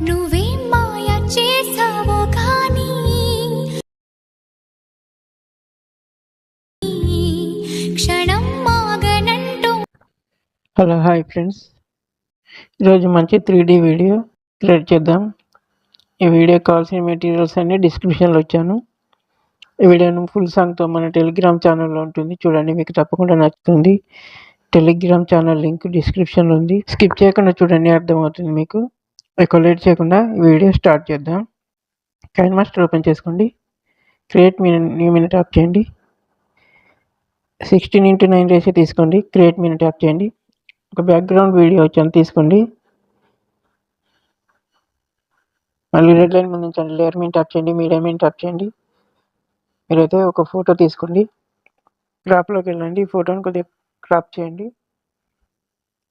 నువ్వేం మాయ చేసావో కానీ క్షణం మాగనంటూ. హలో హాయ్ ఫ్రెండ్స్, ఈరోజు మంచి 3D వీడియో క్రియేట్ చేద్దాం. ఈ వీడియో కావాల్సిన మెటీరియల్స్ అన్నీ డిస్క్రిప్షన్లో వచ్చాను. ఈ వీడియోను ఫుల్ సాంగ్తో మన టెలిగ్రామ్ ఛానల్లో ఉంటుంది, చూడండి, మీకు తప్పకుండా నచ్చుతుంది. టెలిగ్రామ్ ఛానల్ లింక్ డిస్క్రిప్షన్లో ఉంది, స్కిప్ చేయకుండా చూడండి, అర్థమవుతుంది మీకు. ఎక్కువ లేట్ చేయకుండా ఈ వీడియో స్టార్ట్ చేద్దాం. కైన్ మాస్టర్ ఓపెన్ చేసుకోండి, క్రియేట్ న్యూ మినిట్ ఆఫ్ చేయండి, 16:9 రేషియో తీసుకోండి, క్రియేట్ మినిట్ ఆఫ్ చేయండి. ఒక బ్యాక్గ్రౌండ్ వీడియో వచ్చాను, తీసుకోండి. మళ్ళీ రెడ్ లైన్ ముందు ఉంచండి, లేయర్ మీద ట్యాప్ చేయండి, మీడియా మీద ట్యాప్ చేయండి. మీరైతే ఒక ఫోటో తీసుకోండి, క్రాప్లోకి వెళ్ళండి, ఈ ఫోటోని కొద్దిగా క్రాప్ చేయండి,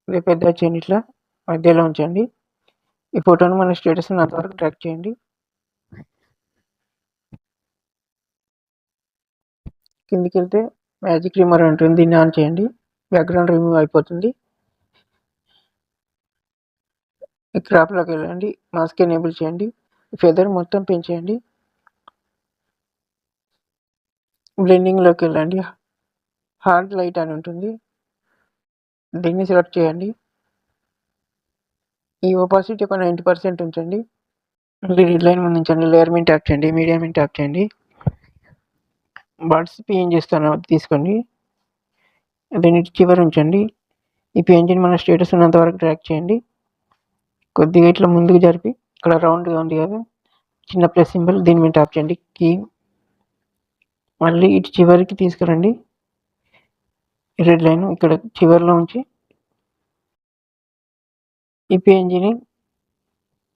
కొద్దిగా పెద్ద చేయండి, ఇట్లా మధ్యలో ఉంచండి. ఈ ఫోటోని మన స్టేటస్ అంతవరకు ట్రాక్ చేయండి. కిందికి వెళ్తే మ్యాజిక్ రిమూవర్ ఉంటుంది, దీన్ని ఆన్ చేయండి, బ్యాక్గ్రౌండ్ రిమూవ్ అయిపోతుంది. ఈ క్రాప్లోకి వెళ్ళండి, మాస్క్ ఎనేబుల్ చేయండి, ఫెదర్ మొత్తం పెంచేయండి. బ్లెండింగ్లోకి వెళ్ళండి, హార్డ్ లైట్ అని ఉంటుంది, దీన్ని సెలెక్ట్ చేయండి. ఈ ఓపాసిటీ ఒక 90% ఉంచండి. మళ్ళీ రెడ్ లైన్ ముందు ఉంచండి, లేయర్ మీద ట్యాప్ చేయండి, మీడియా మీద ట్యాప్ చేయండి. బర్డ్స్ పిఎన్ చేస్తాను, తీసుకోండి, దీన్ని చివరి ఉంచండి. ఈ పిఎన్జిని మన స్టేటస్ ఉన్నంత వరకు ట్రాక్ చేయండి. కొద్దిగా ఇట్లా ముందుకు జరిపి ఇక్కడ రౌండ్గా ఉంది కదా చిన్న ప్లస్ సింబల్, దీని మీద ట్యాప్ చేయండి, కీ. మళ్ళీ ఇటు చివరికి తీసుకురండి, రెడ్ లైన్ ఇక్కడ చివరిలో ఉంచి ఈ పిఎన్జిని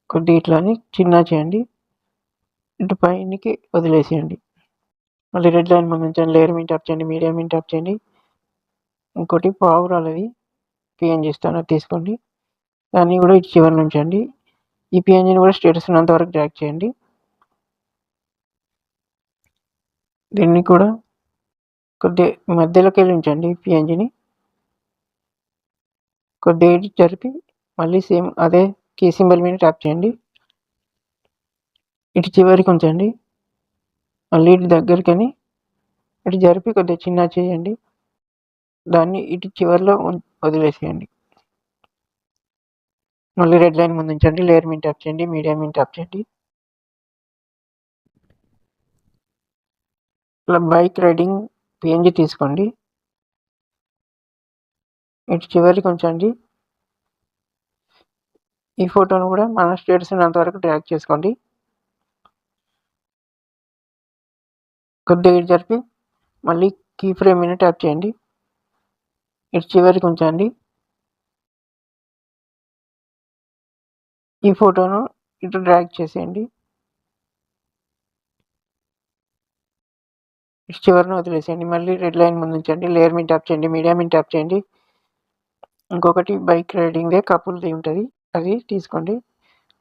కొద్దిగా ఇట్లా అని చిన్న చేయండి, ఇటు పైనకి వదిలేసేయండి. మళ్ళీ రెడ్ లైన్ ముందు ఉంచండి, లేయర్ మీద ట్యాప్ చేయండి, మీడియా మీద ట్యాప్ చేయండి. ఇంకోటి పావురాలది పిఎన్జి ఇస్తాను, తీసుకోండి, దాన్ని కూడా ఇటు చివరి ఉంచండి. ఈ పిఎన్జిని కూడా స్టేటస్ ఉన్నంత వరకు డ్రాగ్ చేయండి. దీన్ని కూడా కొద్దిగా మధ్యలోకి వెళ్ళి ఉంచండి, పిఎన్జిని కొద్దిగా ఇటు జరిపి మళ్ళీ సేమ్ అదే కీ సింబల్ మీద ట్యాప్ చేయండి, ఇటు చివరికి ఉంచండి. మళ్ళీ ఇటు దగ్గరికని ఇటు జరిపి కొద్దిగా చిన్న చేయండి, దాన్ని ఇటు చివరిలో వదిలేసేయండి. మళ్ళీ రెడ్ లైన్ ముందు ఉంచండి, లేయర్ మీద ట్యాప్ చేయండి, మీడియా మీద ట్యాప్ చేయండి. ఇలా బైక్ రైడింగ్ పిఎన్జి తీసుకోండి, ఇటు చివరికి ఉంచండి. ఈ ఫోటోను కూడా మన స్టేటస్ ఉన్నంతవరకు డ్రాగ్ చేసుకోండి, కొద్దిగా ఇటు జరిపి మళ్ళీ కీ ఫ్రేమ్ మీద ట్యాప్ చేయండి, ఇటు చివరికి ఉంచండి. ఈ ఫోటోను ఇటు డ్రాగ్ చేసేయండి, ఇటు చివరిని వదిలేసేయండి. మళ్ళీ రెడ్ లైన్ ముందు ఉంచండి, లేయర్ మీద ట్యాప్ చేయండి, మీడియా మీద ట్యాప్ చేయండి. ఇంకొకటి బైక్ రైడింగ్దే కపుల్ది ఉంటుంది, అది తీసుకోండి,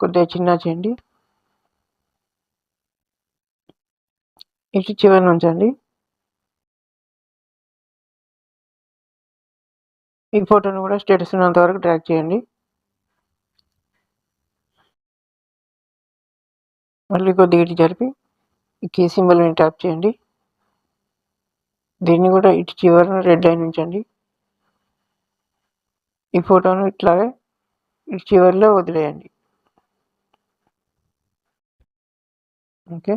కొద్దిగా చిన్న చేయండి, ఇటు చివరిని ఉంచండి. ఈ ఫోటోను కూడా స్టేటస్ ఉన్నంత వరకు డ్రాగ్ చేయండి. మళ్ళీ కొద్దిగా ఇటు జరిపి కీ సింబల్ మీద ట్యాప్ చేయండి, దీన్ని కూడా ఇటు చివరిన రెడ్ లైన్ ఉంచండి. ఈ ఫోటోను ఇట్లాగే ఇటు చివరిలో వదిలేయండి. ఓకే,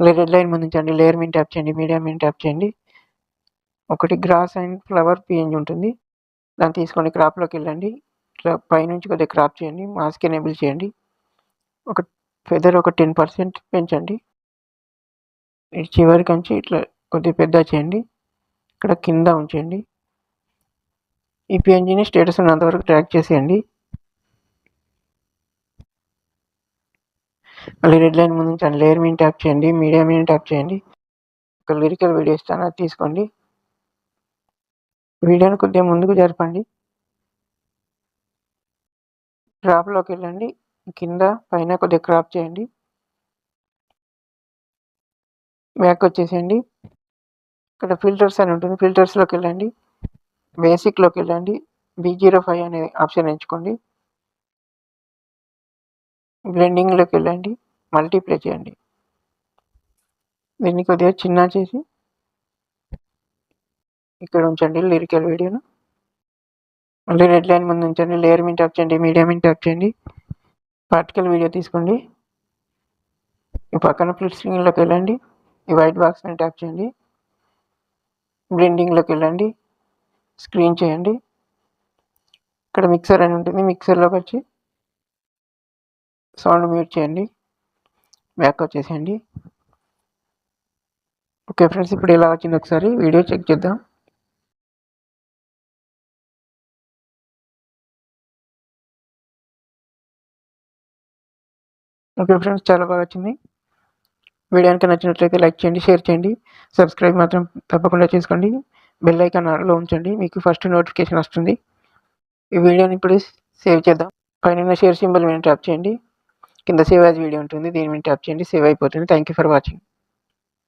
రెడ్ లైన్ ముందు ఉంచండి, లేయర్ మీద ట్యాప్ చేయండి, మీడియా మీద ట్యాప్ చేయండి. ఒకటి గ్రాస్ అండ్ ఫ్లవర్ పిఎన్జి ఉంటుంది, దాన్ని తీసుకోండి, క్రాప్లోకి వెళ్ళండి, ఇట్లా పైనుంచి కొద్దిగా క్రాప్ చేయండి, మాస్క్ ఎనేబుల్ చేయండి. ఒక ఫెదర్ ఒక 10% పెంచండి, ఇటు చివరికి నుంచి ఇట్లా కొద్దిగా పెద్ద చేయండి, ఇక్కడ కింద ఉంచండి. ఈ పిఎన్జిని స్టేటస్ ఉన్నంతవరకు ట్రాక్ చేసేయండి. మళ్ళీ రెడ్ లైన్ ముందు ఉంచండి, లేయర్ మీద ట్యాప్ చేయండి, మీడియా మీద ట్యాప్ చేయండి. ఒక లిరికల్ వీడియో ఇస్తాను, అది తీసుకోండి, వీడియోని కొద్దిగా ముందుకు జరపండి, క్రాప్లోకి వెళ్ళండి, కింద పైన కొద్దిగా క్రాప్ చేయండి, బ్యాక్ వచ్చేసేయండి. ఇక్కడ ఫిల్టర్స్ అని ఉంటుంది, ఫిల్టర్స్లోకి వెళ్ళండి, బేసిక్లోకి వెళ్ళండి, B05 అనే ఆప్షన్ ఎంచుకోండి. బ్లెండింగ్లోకి వెళ్ళండి, మల్టీప్లే చేయండి. దీన్ని కొద్దిగా చిన్న చేసి ఇక్కడ ఉంచండి లిరికల్ వీడియోను. మళ్ళీ రెడ్ లైన్ ముందు ఉంచండి, లేయర్ మీద ట్యాప్ చేయండి, మీడియా మీద ట్యాప్ చేయండి, పార్టికల్ వీడియో తీసుకోండి. ఈ పక్కన ఫ్లిప్ స్క్రీన్లోకి వెళ్ళండి, ఈ వైట్ బాక్స్ మీద ట్యాప్ చేయండి, బ్లెండింగ్లోకి వెళ్ళండి, స్క్రీన్ చేయండి. ఇక్కడ మిక్సర్ అని ఉంటుంది, మిక్సర్లోకి వచ్చి సౌండ్ మ్యూట్ చేయండి, బ్యాక్ వచ్చేసేయండి. ఓకే ఫ్రెండ్స్, ఇప్పుడు ఎలా వచ్చింది ఒకసారి వీడియో చెక్ చేద్దాం. ఓకే ఫ్రెండ్స్, చాలా బాగా వచ్చింది. వీడియో కనుక నచ్చినట్లయితే లైక్ చేయండి, షేర్ చేయండి, సబ్స్క్రైబ్ మాత్రం తప్పకుండా చేసుకోండి. బెల్ ఐకాన్ ఆన్లో ఉంచండి, మీకు ఫస్ట్ నోటిఫికేషన్ వస్తుంది. ఈ వీడియోని ఇప్పుడు సేవ్ చేద్దాం. పైన షేర్ సింబల్ మీద ట్యాప్ చేయండి, కింద సేవ్ యాజ్ వీడియో ఉంటుంది, దీని మీద ట్యాప్ చేయండి, సేవ్ అయిపోతుంది. Thank you for watching.